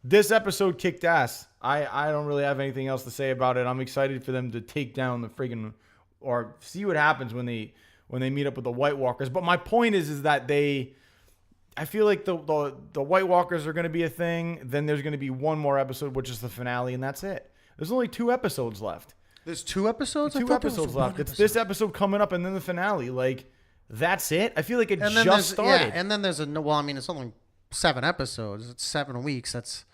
this episode kicked ass. I don't really have anything else to say about it. I'm excited for them to take down the friggin' or see what happens when they meet up with the White Walkers. But my point is that I feel like the White Walkers are going to be a thing. Then there's going to be one more episode, which is the finale, and that's it. There's only 2 episodes left. There's 2 episodes? 2 episodes left. It's this episode coming up and then the finale. Like, that's it. I feel like it just started. Yeah, and then there's it's only 7 episodes. It's 7 weeks. That's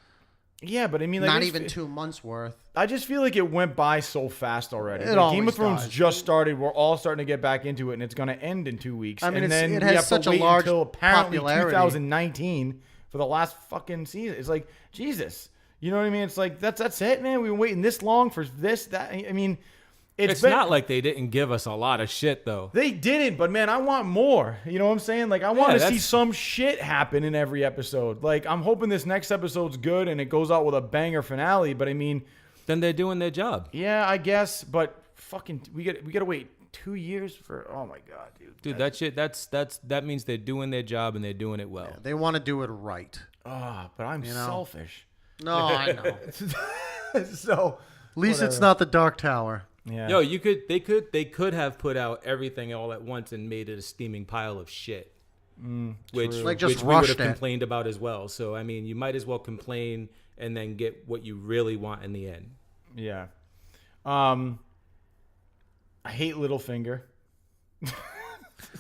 but I mean, like, not even 2 months worth. I just feel like it went by so fast already. It Like, Game of Thrones does. just started. We're all starting to get back into it, and it's going to end in 2 weeks. I mean, and then it we has have such to a wait large until apparently popularity. 2019 for the last fucking season. It's like, Jesus. You know what I mean? It's like, that's it, man? We've been waiting this long for this, that. I mean, It's not like they didn't give us a lot of shit, though. They didn't, but man, I want more. You know what I'm saying? Like, I want to see that's- some shit happen in every episode. Like, I'm hoping this next episode's good and it goes out with a banger finale. But I mean, Then they're doing their job. yeah, I guess. But fucking, we gotta wait 2 years for. Oh my god, dude. Dude, that shit, that means they're doing their job and they're doing it well. They want to do it right. But I'm selfish. No, I know. So At least it's not the Dark Tower. yeah. Yo, they could have put out everything all at once and made it a steaming pile of shit. Which Like, just which we would rushed have it. complained about as well. So I mean, you might as well complain and then get what you really want in the end. Yeah. I hate Littlefinger.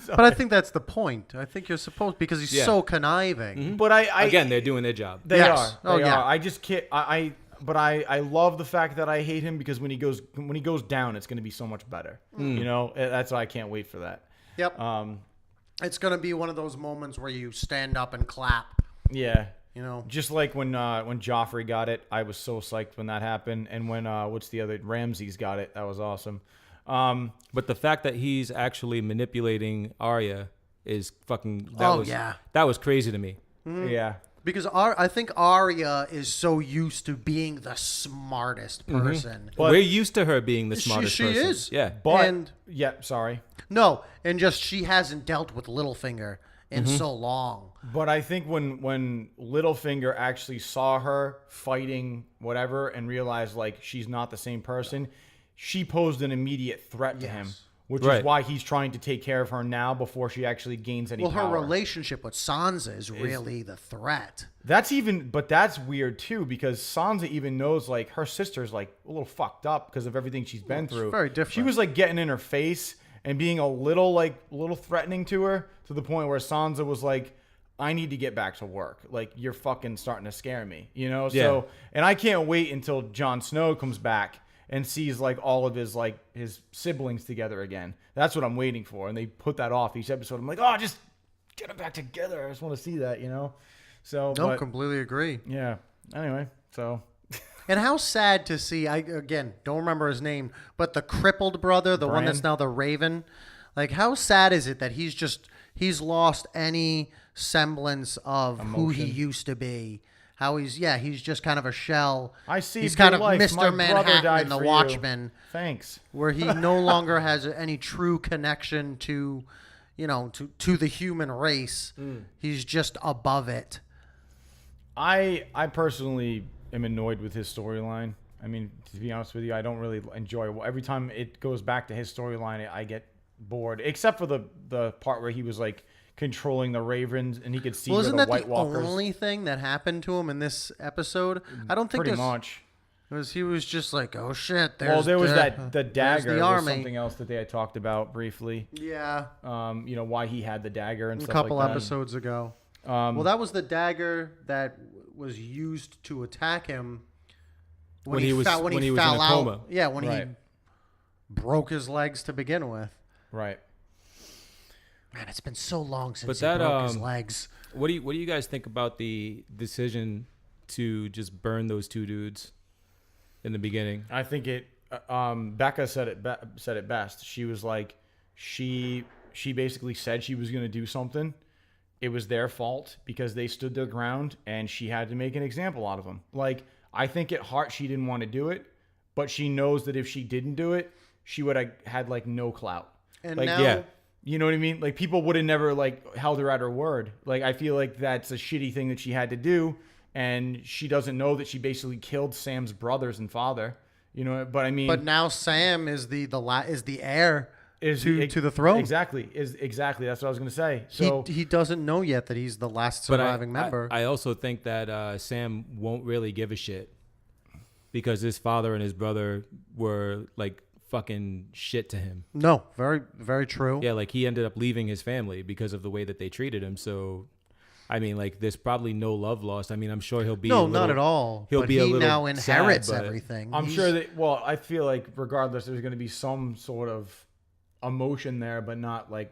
But I think that's the point. I think you're supposed, because he's Yeah. so conniving. Mm-hmm. But I Again, they're doing their job. They Yes. are. Oh, They yeah. are. I just can't. But I love the fact that I hate him because when he goes down, it's going to be so much better. You know, that's why I can't wait for that. Yep. It's going to be one of those moments where you stand up and clap. Yeah. You know, Just like when Joffrey got it, I was so psyched when that happened, and when Ramses got it, that was awesome. But the fact that he's actually manipulating Arya is fucking. That was crazy to me. Yeah. because I think Arya is so used to being the smartest person. But- We're used to her being the smartest she person. is. Yeah. But sorry. No, and just she hasn't dealt with Littlefinger in so long. But I think when Littlefinger actually saw her fighting whatever and realized like she's not the same person, she posed an immediate threat to him, which is Right. why he's trying to take care of her now before she actually gains any Well, power. her relationship with Sansa is really the threat. That's weird too, because Sansa even knows like her sister's like a little fucked up because of everything she's been through. very different. She was like getting in her face and being a little threatening to her, to the point where Sansa was like, I need to get back to work. Like, you're fucking starting to scare me, you know? Yeah. So, and I can't wait until Jon Snow comes back and sees like all of his siblings together again. That's what I'm waiting for. And they put that off each episode. I'm like, oh, just get them back together. I just want to see that, you know? So, No, but, completely agree. yeah. Anyway, so And how sad to see, I again don't remember his name, but the crippled brother, the one Bran? that's now the Raven. Like, how sad is it that he's lost any semblance of who he used to be? How he's just kind of a shell. I see. He's kind of life. Mr. My brother Manhattan died in The for you. Watchmen, Thanks. where he no longer has any true connection to, to the human race. He's just above it. I personally am annoyed with his storyline. I mean, to be honest with you, I don't really enjoy it. Every time it goes back to his storyline, I get bored. Except for the part where he was like controlling the Ravens and he could see Well, where isn't the that White the Walkers. only thing that happened to him in this episode? I don't think Pretty much. he was just like, oh shit. Well, there was the there's dagger. the There was army. something else that they had talked about briefly. Yeah, Why he had the dagger and a stuff couple like that. episodes ago. Well, that was the dagger that was used to attack him when he was in a fell out. coma. Yeah, when he Right. broke his legs to begin with. Right. Man, it's been so long since But he that, broke his legs. What do you guys think about the decision to just burn those two dudes? in the beginning. I think it. Becca said it best. She was like, she basically said she was going to do something. It was their fault because they stood their ground, and she had to make an example out of them. Like, I think at heart she didn't want to do it, but she knows that if she didn't do it, she would have had like no clout. And like, now, yeah. You know what I mean? Like, people would have never like held her at her word. Like, I feel like that's a shitty thing that she had to do, and she doesn't know that she basically killed Sam's brothers and father. You know, but I mean, but now Sam is the heir to the throne. Exactly. That's what I was going to say. So he doesn't know yet that he's the last surviving member. I also think that Sam won't really give a shit because his father and his brother were like fucking shit to him. No, very, very true. Yeah, like he ended up leaving his family because of the way that they treated him. So, I mean, like there's probably no love lost. I mean, I'm sure he'll be not at all. He'll but be a he little now inherits sad, but everything. I'm sure that. Well, I feel like regardless, there's going to be some sort of emotion there, but not like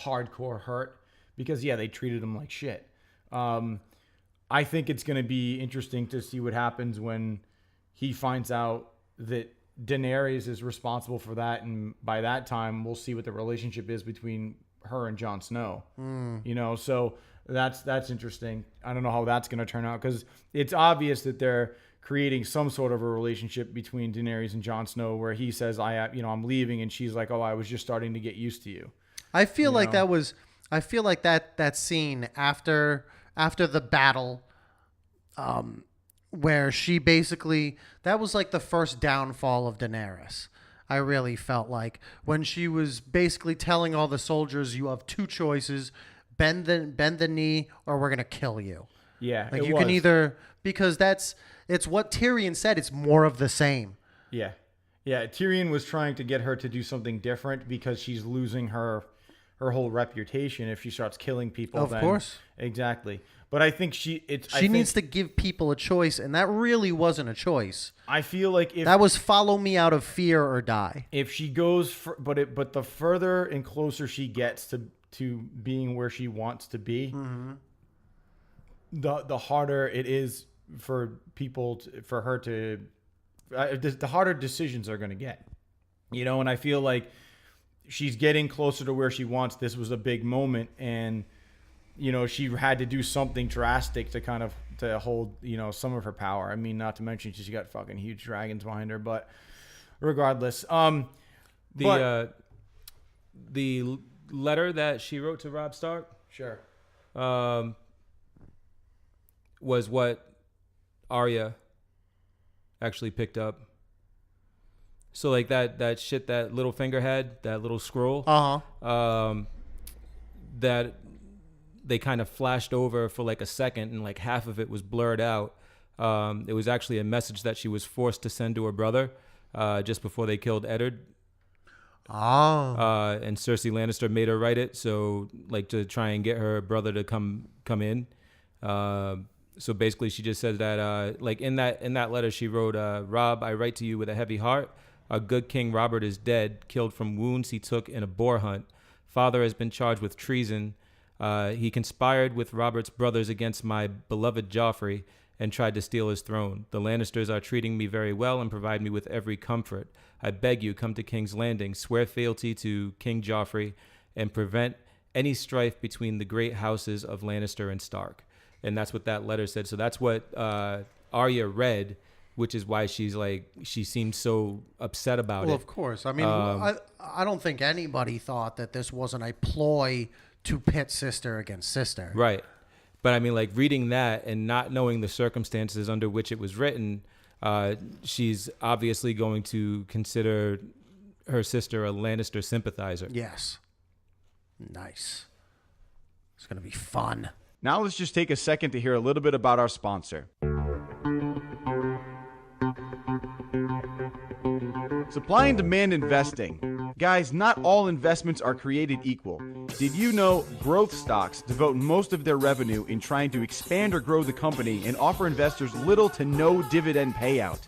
hardcore hurt because they treated him like shit. I think it's going to be interesting to see what happens when he finds out that Daenerys is responsible for that, and by that time we'll see what the relationship is between her and Jon Snow. You know, so that's interesting. I don't know how that's going to turn out because it's obvious that they're creating some sort of a relationship between Daenerys and Jon Snow where he says, I'm leaving, and she's like, oh, I was just starting to get used to you. I feel like that scene after the battle, where she basically, that was like the first downfall of Daenerys. I really felt like when she was basically telling all the soldiers, you have two choices, bend the knee or we're going to kill you. Yeah. Like you can either, because it's what Tyrion said. It's more of the same. Yeah. Yeah. Tyrion was trying to get her to do something different because she's losing her whole reputation if she starts killing people. Of course. Exactly. But I think she needs to give people a choice, and that really wasn't a choice. I feel like that was follow me out of fear or die. If she goes, but the further and closer she gets to being where she wants to be, the harder it is for people for her to, the harder decisions are going to get. You know, and I feel like she's getting closer to where she wants. This was a big moment, and you know, she had to do something drastic to hold, you know, some of her power. I mean, not to mention she's got fucking huge dragons behind her, but regardless, the letter that she wrote to Robb Stark, sure, was what Arya actually picked up. So like that shit that Littlefinger had, that little scroll, that they kind of flashed over for like a second, and like half of it was blurred out. It was actually a message that she was forced to send to her brother just before they killed Eddard. And Cersei Lannister made her write it, so like to try and get her brother to come in. So basically, she just says that like in that letter she wrote, Robb, I write to you with a heavy heart. Our good King Robert is dead, killed from wounds he took in a boar hunt. Father has been charged with treason. He conspired with Robert's brothers against my beloved Joffrey and tried to steal his throne. The Lannisters are treating me very well and provide me with every comfort. I beg you, come to King's Landing, swear fealty to King Joffrey, and prevent any strife between the great houses of Lannister and Stark. And that's what that letter said. So that's what Arya read, which is why she seemed so upset about it. Well, of course. I mean, I don't think anybody thought that this wasn't a ploy to pit sister against sister. Right. But I mean, like reading that and not knowing the circumstances under which it was written, she's obviously going to consider her sister a Lannister sympathizer. Yes. Nice. It's going to be fun. Now let's just take a second to hear a little bit about our sponsor. Supply and demand investing. Guys, not all investments are created equal. Did you know growth stocks devote most of their revenue in trying to expand or grow the company and offer investors little to no dividend payout?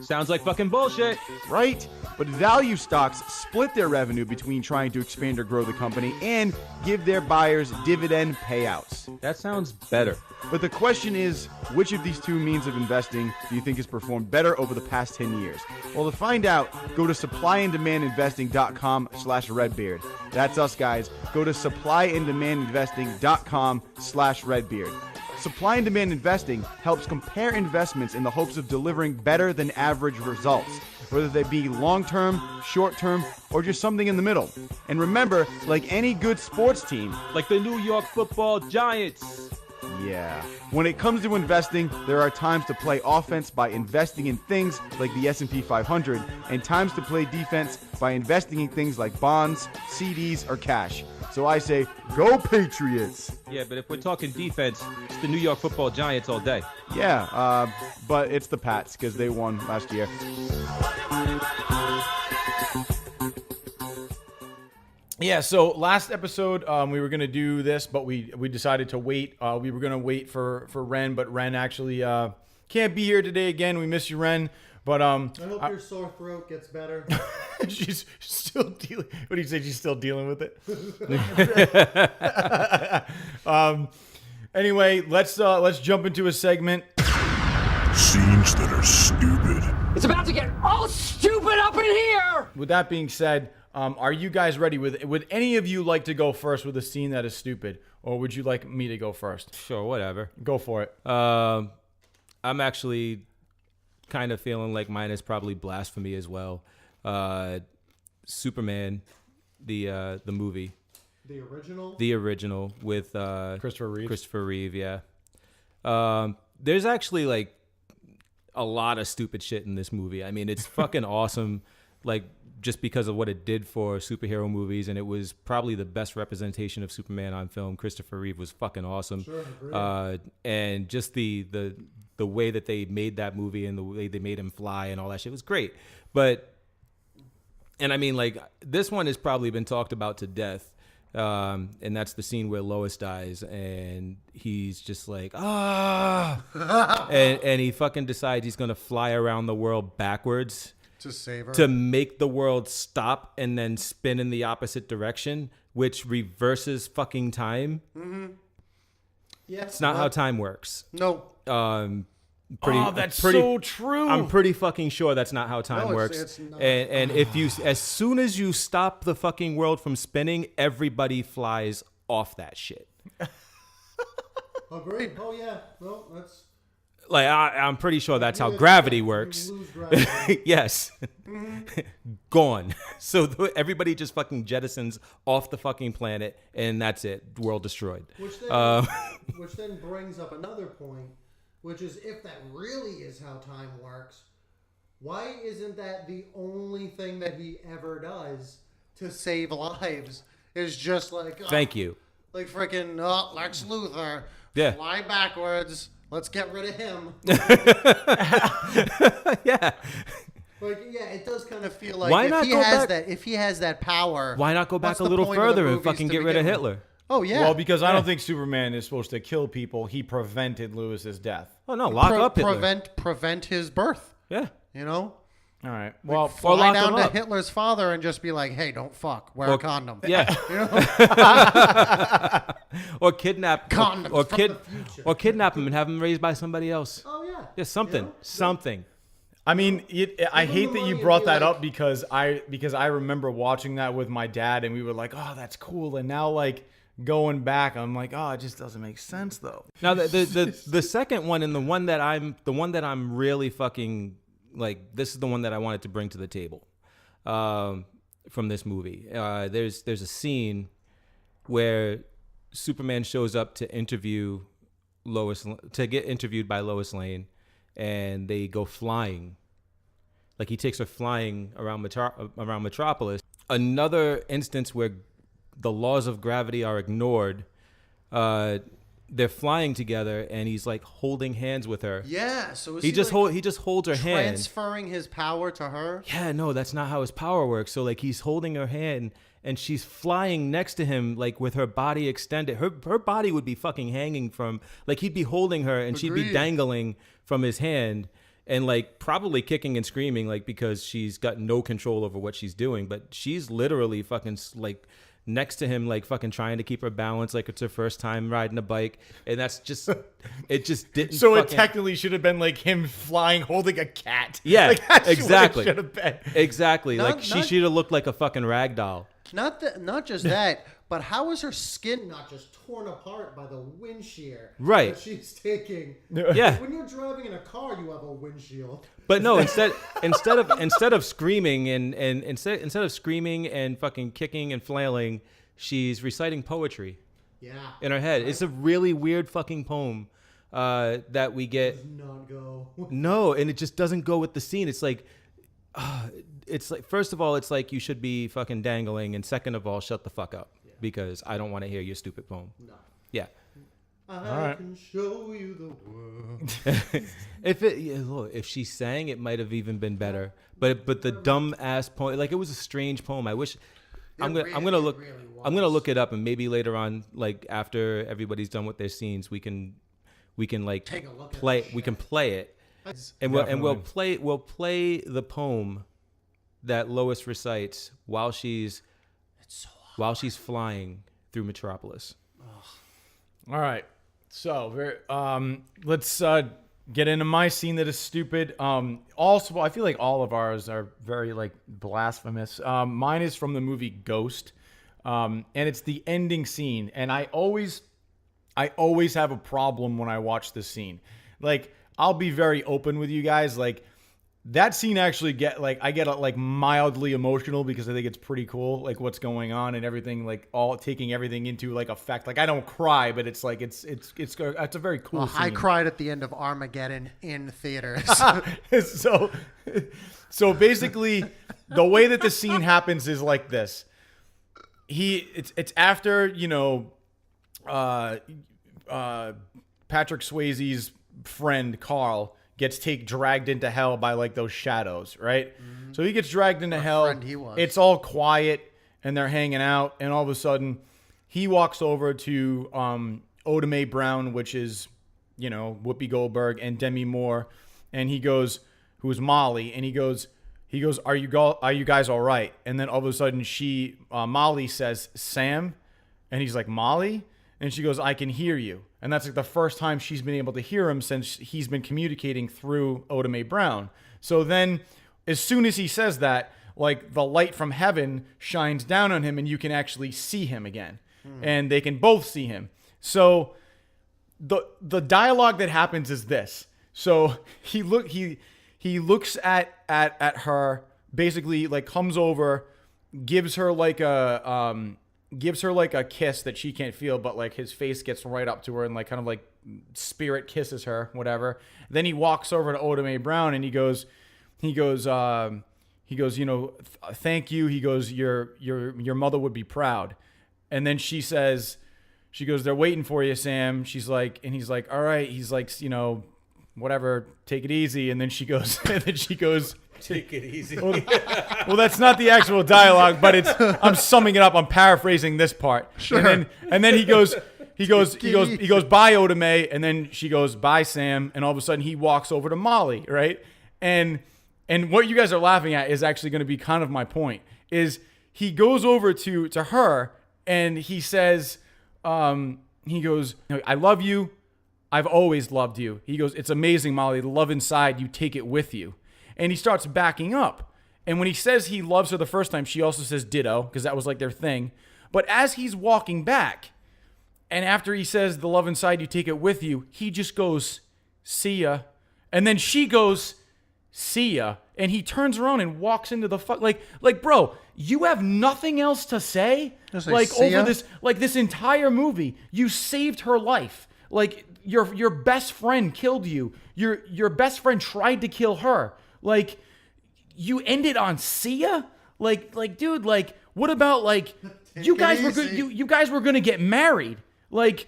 Sounds like fucking bullshit. Right? But value stocks split their revenue between trying to expand or grow the company and give their buyers dividend payouts. That sounds better. But the question is, which of these two means of investing do you think has performed better over the past 10 years? Well, to find out, go to supplyanddemandinvesting.com/Redbeard. That's us, guys. Go to supplyanddemandinvesting.com/Redbeard. Supply and demand investing helps compare investments in the hopes of delivering better than average results, whether they be long-term, short-term, or just something in the middle. And remember, like any good sports team, Like the New York Football Giants. yeah. When it comes to investing, there are times to play offense by investing in things like the S&P 500 and times to play defense by investing in things like bonds, CDs, or cash. So I say, go Patriots! Yeah, but if we're talking defense, it's the New York Football Giants all day. Yeah, but it's the Pats because they won last year. Yeah, so last episode we were gonna do this, but we decided to wait. We were gonna wait for Ren, but Ren actually can't be here today again. We miss you, Ren. But I hope your sore throat gets better. she's still dealing. What do you say? She's still dealing with it. Anyway, let's jump into a segment. Scenes that are stupid. It's about to get all stupid up in here! With that being said, are you guys ready? Would any of you like to go first with a scene that is stupid, or would you like me to go first? Sure, whatever. Go for it. I'm actually kind of feeling like mine is probably blasphemy as well. Superman, the movie. The original? The original with Christopher Reeve. Christopher Reeve, yeah. There's actually like a lot of stupid shit in this movie. I mean, it's fucking awesome, like just because of what it did for superhero movies, and it was probably the best representation of Superman on film. Christopher Reeve was fucking awesome. Sure, and just the way that they made that movie and the way they made him fly and all that shit was great. And I mean, like, this one has probably been talked about to death. And that's the scene where Lois dies and he's just like, and he fucking decides he's going to fly around the world backwards To save her. to make the world stop and then spin in the opposite direction, which reverses fucking time. Yeah, It's not how time works. No. That's so true. I'm pretty fucking sure that's not how time No, works. it's not. And if you, as soon as you stop the fucking world from spinning, everybody flies off that shit. Agreed. Oh, yeah. No, that's... Like I'm pretty sure that's how Yeah, gravity you works. lose gravity. Yes. Gone. So everybody just fucking jettisons off the fucking planet, and that's it. World destroyed. Which then brings up another point, which is if that really is how time works, why isn't that the only thing that he ever does to save lives? Is just like... Thank you. Like freaking Lex Luthor. Yeah. Fly backwards. Let's get rid of him. Yeah. Like, yeah, it does kind of feel like Why if not he go has back- that, if he has that power, Why not go back what's a the little point of the further and movies fucking to get rid of begin Hitler? with? Oh yeah. Well, because I don't think Superman is supposed to kill people. He prevented Lewis's death. Oh no, lock up Hitler. prevent his birth. Yeah. You know, All right. Well, fly lock down him to up. Hitler's father and just be like, "Hey, don't fuck. Wear a condom." Yeah. You know? Or kidnap Condoms or from kid the future. or kidnap him and have him raised by somebody else. Oh yeah. Yeah, something. You know? Something. I mean, I Give hate him the that you money brought and be that like- up because I remember watching that with my dad and we were like, oh, that's cool. And now like going back, I'm like, oh, it just doesn't make sense though. Now the second one and the one that I'm really fucking like, this is the one that I wanted to bring to the table from this movie. There's a scene where Superman shows up to interview to get interviewed by Lois Lane, and they go flying. Like he takes her flying around Metropolis. Another instance where the laws of gravity are ignored. They're flying together, and he's like holding hands with her. Yeah. So is He just like holds her hand. transferring his power to her. Yeah, no, that's not how his power works. So like he's holding her hand and she's flying next to him, like with her body extended. Her body would be fucking hanging from, like he'd be holding her and she'd be Agreed. dangling from his hand. and like probably kicking and screaming like because she's got no control over what she's doing, but she's literally fucking like next to him, like fucking trying to keep her balance like it's her first time riding a bike, and that's just it just didn't. So it technically should have been like him flying holding a cat. Yeah, like, that's exactly. What it should have been. Exactly. Like she should have looked like a fucking rag doll. Not just that, but how is her skin not just torn apart by the wind shear Right. that she's taking? Yeah. When you're driving in a car, you have a windshield. But no, instead of screaming and instead of screaming and fucking kicking and flailing, she's reciting poetry. Yeah. In her head. It's a really weird fucking poem that we get. Does not go. No, and it just doesn't go with the scene. It's like first of all, it's like you should be fucking dangling, and second of all, shut the fuck up because I don't want to hear your stupid poem. No. Yeah. I can show you the world. If she sang, it might have even been better. But the dumb ass poem, like it was a strange poem. I wish. I'm gonna look it up, and maybe later on, like after everybody's done with their scenes, we can like Take a look play. at We can play it, and we'll play the poem that Lois recites while she's flying through Metropolis. All right. So let's get into my scene that is stupid. Also, I feel like all of ours are very like blasphemous. Mine is from the movie Ghost, and it's the ending scene. And I always have a problem when I watch this scene. Like, I'll be very open with you guys. Like, that scene actually I get like mildly emotional because I think it's pretty cool, like what's going on and everything, like all taking everything into like effect. Like, I don't cry, but it's like it's a very cool scene. I cried at the end of Armageddon in theaters. So basically, the way that the scene happens is like this. It's after, Patrick Swayze's friend Carl gets dragged into hell by like those shadows, right? Mm-hmm. So he gets dragged into hell. It's all quiet and they're hanging out, and all of a sudden he walks over to Oda Mae Brown, which is, Whoopi Goldberg and Demi Moore, and he goes, who is Molly, and he goes, are you guys all right? And then all of a sudden Molly says, Sam, and he's like, Molly? And she goes, I can hear you. And that's like the first time she's been able to hear him since he's been communicating through Oda Mae Brown. So then as soon as he says that, like the light from heaven shines down on him and you can actually see him again. And they can both see him. So the dialogue that happens is this. So he looks at her, basically like comes over, gives her like a kiss that she can't feel, but like his face gets right up to her and like kind of like spirit kisses her, whatever. Then he walks over to Oda Mae Brown and he goes, thank you. He goes, your mother would be proud. And then she goes, they're waiting for you, Sam. She's like, and he's like, all right. He's like, whatever, take it easy. And then she goes, Take it easy. Well, that's not the actual dialogue, but I'm summing it up. I'm paraphrasing this part. Sure. And then he goes, bye, Oda Mae. And then she goes, bye, Sam. And all of a sudden he walks over to Molly, right? And what you guys are laughing at is actually going to be kind of my point. Is he goes over to her and he says, he goes, I love you. I've always loved you. He goes, it's amazing, Molly. The love inside, you take it with you. And he starts backing up. And when he says he loves her the first time, she also says ditto, because that was like their thing. But as he's walking back, and after he says the love inside, you take it with you, he just goes, see ya. And then she goes, see ya. And he turns around and walks into the like, bro, you have nothing else to say? Like, over this entire movie, you saved her life. Like, your best friend killed you. Your best friend tried to kill her. Like, you ended on see ya? Like, dude, like, what about, like, you guys were good, you guys were gonna get married. Like,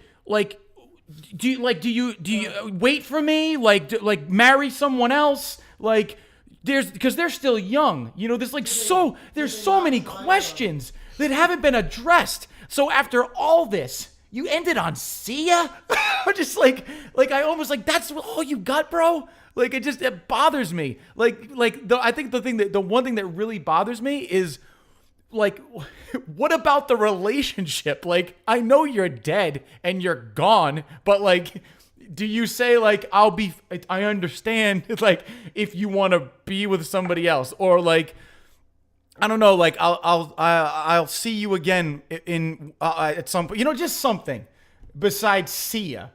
do you wait for me? Like, marry someone else? Like, because they're still young. There's so many questions that haven't been addressed. So after all this, you ended on see ya? Just like I almost like, that's all you got, bro? Like, it bothers me. I think the one thing that really bothers me is, like, what about the relationship? Like, I know you're dead and you're gone, but like, do you say like, I understand, like, if you want to be with somebody else, or like, I don't know, like, I'll see you again in at some point, just something besides see ya.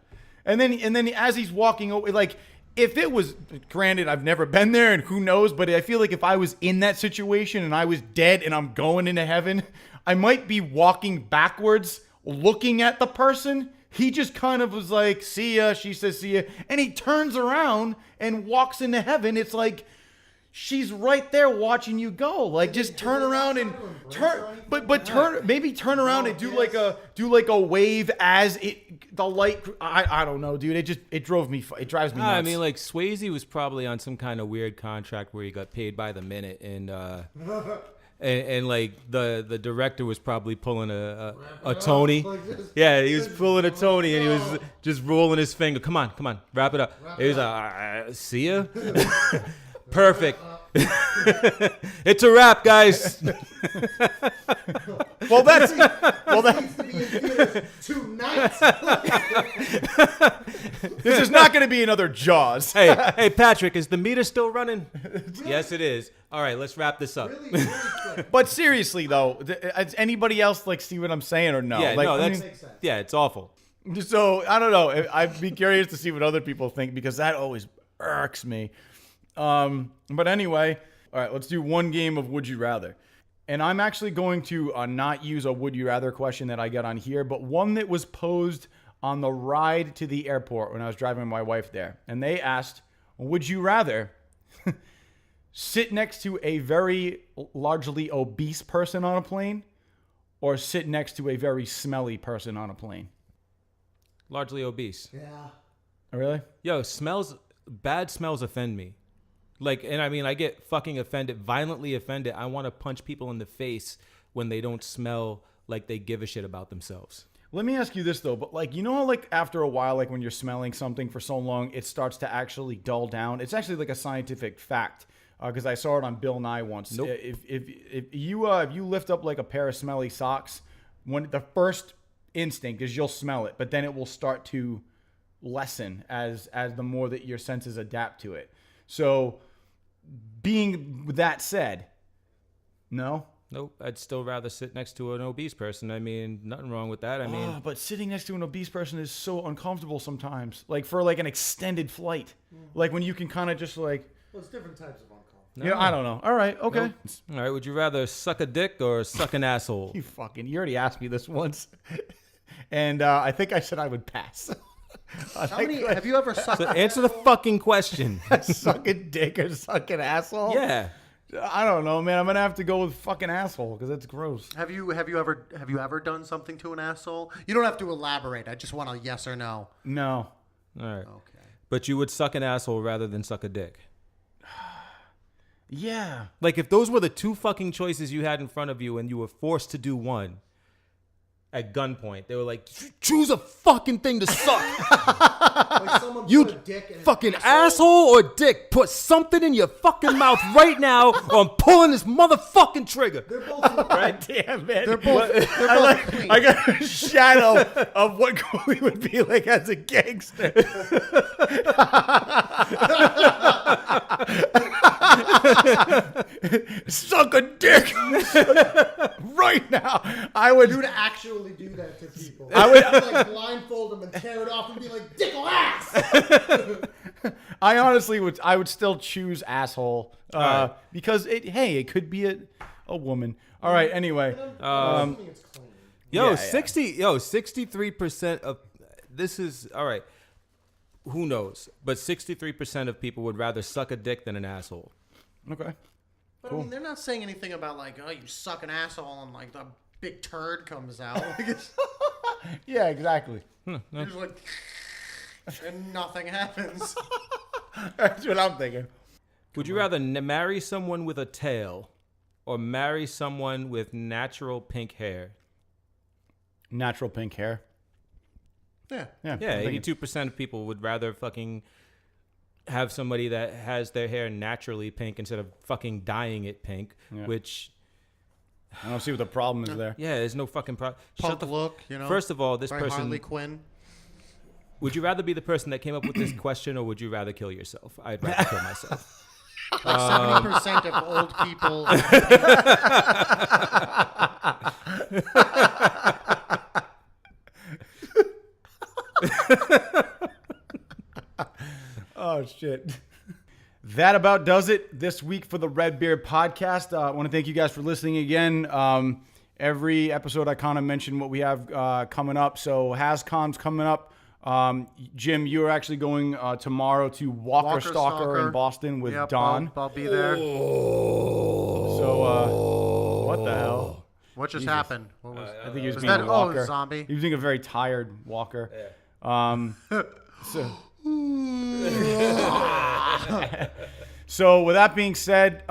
And then as he's walking over, like, if it was, granted, I've never been there and who knows, but I feel like if I was in that situation and I was dead and I'm going into heaven, I might be walking backwards looking at the person. He just kind of was like, see ya, she says see ya, and he turns around and walks into heaven. It's like, she's right there watching you go. Like, just turn around and turn around and do like a wave as the light. I don't know, dude. It drives me nuts. I mean, like, Swayze was probably on some kind of weird contract where he got paid by the minute, and like the director was probably pulling a Tony. Yeah, he was pulling a Tony, and he was just rolling his finger. Come on, wrap it up. He was like, see ya. Perfect. It's a wrap, guys. Well, that's tonight. this is not going to be another Jaws. Hey, Patrick, is the meter still running? Really? Yes, it is. All right, let's wrap this up. Really? But seriously, though, does anybody else like see what I'm saying or no? Yeah, like, no, makes sense. Yeah, it's awful. So I don't know. I'd be curious to see what other people think, because that always irks me. But anyway, all right, let's do one game of Would You Rather. And I'm actually going to not use a Would You Rather question that I got on here, but one that was posed on the ride to the airport when I was driving my wife there. And they asked, would you rather sit next to a very largely obese person on a plane, or sit next to a very smelly person on a plane? Largely obese. Yeah. Oh, really? Yo, bad smells offend me. Like, and I mean, I get fucking offended, violently offended. I want to punch people in the face when they don't smell like they give a shit about themselves. Let me ask you this, though. But, like, how, like, after a while, like, when you're smelling something for so long, it starts to actually dull down? It's actually, like, a scientific fact, because I saw it on Bill Nye once. Nope. If you lift up, like, a pair of smelly socks, when the first instinct is you'll smell it, but then it will start to lessen as the more that your senses adapt to it. So, being with that said, no? Nope, I'd still rather sit next to an obese person. I mean, nothing wrong with that. I mean, but sitting next to an obese person is so uncomfortable sometimes. Like, for like an extended flight, like when you can kind of just like. Well, it's different types of uncomfortable. Yeah, I don't know. All right, okay. Nope. All right, would you rather suck a dick or suck an asshole? You already asked me this once, and I think I said I would pass. Have you ever sucked? So answer the fucking question. Suck a dick or suck an asshole? Yeah. I don't know, man. I'm gonna have to go with fucking asshole because that's gross. Have you ever done something to an asshole? You don't have to elaborate. I just want a yes or no. No. All right. Okay. But you would suck an asshole rather than suck a dick. Yeah. Like, if those were the two fucking choices you had in front of you and you were forced to do one at gunpoint, they were like, choose a fucking thing to suck. Like someone You put a dick in an fucking asshole or dick, put something in your fucking mouth right now, or I'm pulling this motherfucking trigger. They're both Right, damn, man. They're both clean. I got a shadow of what Cooley would be like as a gangster. Suck a dick right now. You'd actually do that to people. I would like blindfold them and tear it off and be like, dick ass. I honestly would. I would still choose asshole because it could be a woman. All right. Anyway, It's clean. Yo, Yeah, 63% of this is all right. Who knows? But 63% of people would rather suck a dick than an asshole. okay. But I mean, they're not saying anything about like, oh, you suck an asshole and like the big turd comes out. Like, it's, Yeah, exactly. you're just like, and nothing happens. That's what I'm thinking. Would you rather marry someone with a tail or marry someone with natural pink hair? Natural pink hair. Yeah. Yeah, 82% of people would rather fucking have somebody that has their hair naturally pink instead of fucking dyeing it pink, which... I don't see what the problem is there. Yeah, there's no fucking problem. Punk look, you know. First of all, this very person... Harley Quinn. Would you rather be the person that came up with this question, or would you rather kill yourself? I'd rather kill myself. Like 70% of old people... Oh, shit. That about does it this week for the Redbeard Podcast. I want to thank you guys for listening again. Every episode I kind of mentioned what we have coming up. So HasCon's coming up. Jim, you're actually going tomorrow to Walker Stalker in Boston with Don. I'll be there. So, what the hell? What just happened? What was, I think he was was being that a Walker. zombie? He was being a very tired Walker. So with that being said,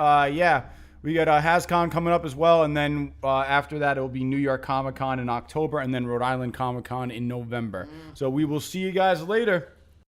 we got HasCon coming up as well, and then after that it will be New York Comic Con in October, and then Rhode Island Comic Con in November. So we will see you guys later.